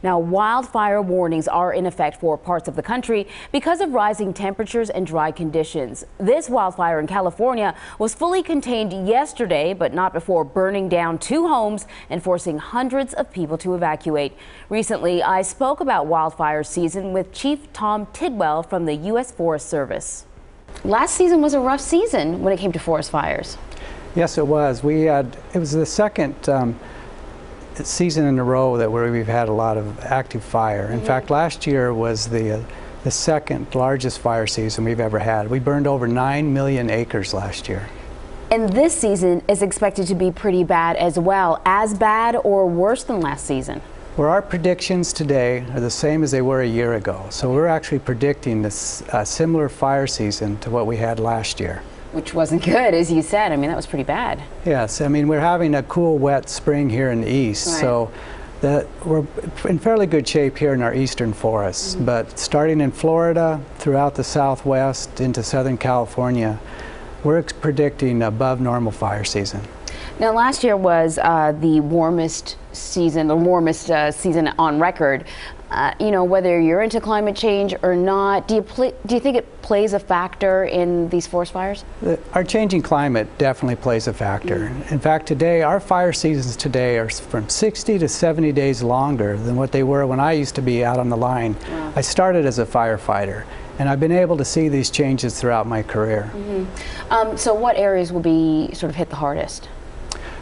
Now, wildfire warnings are in effect for parts of the country because of rising temperatures and dry conditions. This wildfire in California was fully contained yesterday, but not before burning down 2 homes and forcing hundreds of people to evacuate. Recently, I spoke about wildfire season with Chief Tom Tidwell from the U.S. Forest Service. Last season was a rough season when it came to forest fires. Yes, it was. It was the second season in a row where we've had a lot of active fire. In fact, last year was the second largest fire season we've ever had. We burned over 9 million acres last year. And this season is expected to be pretty bad as well. As bad or worse than last season? Well, our predictions today are the same as they were a year ago. So we're actually predicting this similar fire season to what we had last year. Which wasn't good, as you said. I mean, that was pretty bad. Yes, I mean, we're having a cool, wet spring here in the east, right. So we're in fairly good shape here in our eastern forests. But starting in Florida, throughout the southwest, into Southern California, we're predicting above normal fire season. Now, last year was the warmest season on record. You know, whether you're into climate change or not, do you think it plays a factor in these forest fires? Our changing climate definitely plays a factor. In fact, today, our fire seasons today are from 60 to 70 days longer than what they were when I used to be out on the line. Wow. I started as a firefighter, and I've been able to see these changes throughout my career. So what areas will be sort of hit the hardest?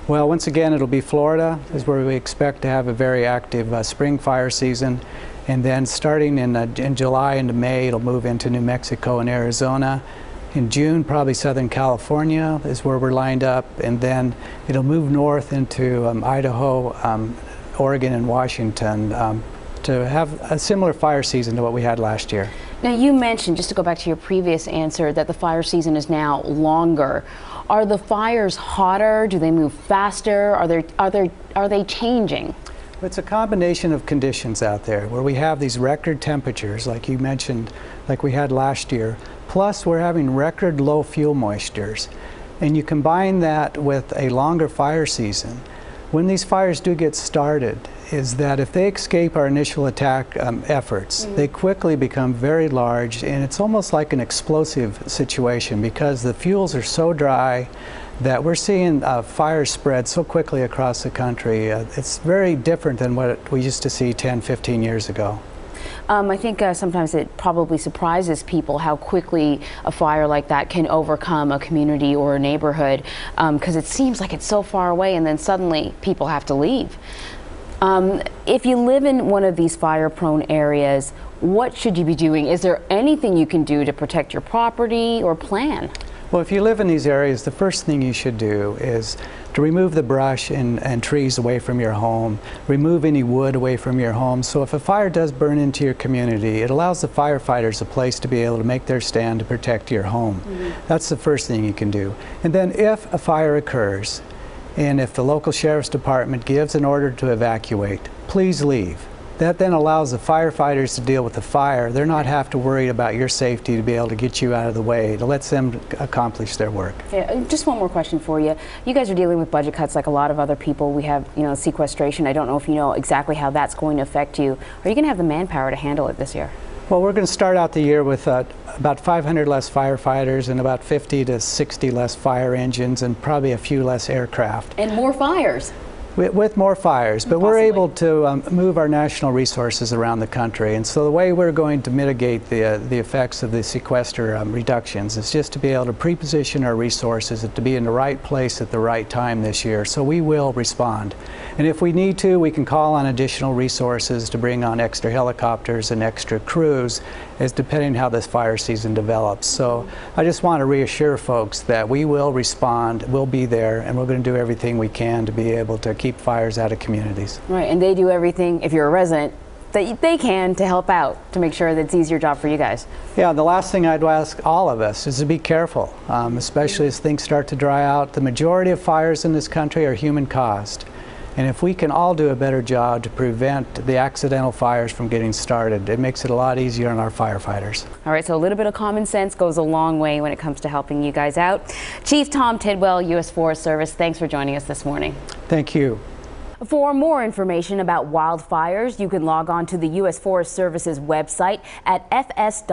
Well, once again, it'll be Florida, is where we expect to have a very active spring fire season. And then starting in July into May, it'll move into New Mexico and Arizona. In June, probably Southern California is where we're lined up. And then it'll move north into Idaho, Oregon, and Washington to have a similar fire season to what we had last year. Now, you mentioned, just to go back to your previous answer, that the fire season is now longer. Are the fires hotter? Do they move faster? Are they changing? It's a combination of conditions out there where we have these record temperatures, like you mentioned, like we had last year, plus we're having record low fuel moistures. And you combine that with a longer fire season. When these fires do get started, is that if they escape our initial attack efforts, they quickly become very large, and it's almost like an explosive situation because the fuels are so dry that we're seeing fires spread so quickly across the country. It's very different than what we used to see 10, 15 years ago. I think sometimes it probably surprises people how quickly a fire like that can overcome a community or a neighborhood, because it seems like it's so far away and then suddenly people have to leave. If you live in one of these fire-prone areas, what should you be doing? Is there anything you can do to protect your property or plan? Well, if you live in these areas, the first thing you should do is to remove the brush and trees away from your home, remove any wood away from your home. So if a fire does burn into your community, it allows the firefighters a place to be able to make their stand to protect your home. That's the first thing you can do. And then if a fire occurs, and if the local sheriff's department gives an order to evacuate, please leave. That then allows the firefighters to deal with the fire. They're not have to worry about your safety to be able to get you out of the way. It lets them accomplish their work. Yeah, just one more question for you. You guys are dealing with budget cuts like a lot of other people. We have, sequestration. I don't know if you know exactly how that's going to affect you. Are you going to have the manpower to handle it this year? Well, we're going to start out the year with about 500 less firefighters and about 50 to 60 less fire engines and probably a few less aircraft. And more fires. With more fires, but possibly. We're able to move our national resources around the country. And so the way we're going to mitigate the effects of the sequester reductions is just to be able to pre-position our resources to be in the right place at the right time this year. So we will respond. And if we need to, we can call on additional resources to bring on extra helicopters and extra crews, as depending how this fire season develops. So I just want to reassure folks that we will respond, we'll be there, and we're going to do everything we can to be able to keep fires out of communities. Right, and they do everything, if you're a resident, that they can to help out, to make sure that it's an easier job for you guys. Yeah, the last thing I'd ask all of us is to be careful, especially as things start to dry out. The majority of fires in this country are human caused. And if we can all do a better job to prevent the accidental fires from getting started, it makes it a lot easier on our firefighters. All right, so a little bit of common sense goes a long way when it comes to helping you guys out. Chief Tom Tidwell, U.S. Forest Service, thanks for joining us this morning. Thank you. For more information about wildfires, you can log on to the U.S. Forest Service's website at fs.fed.us.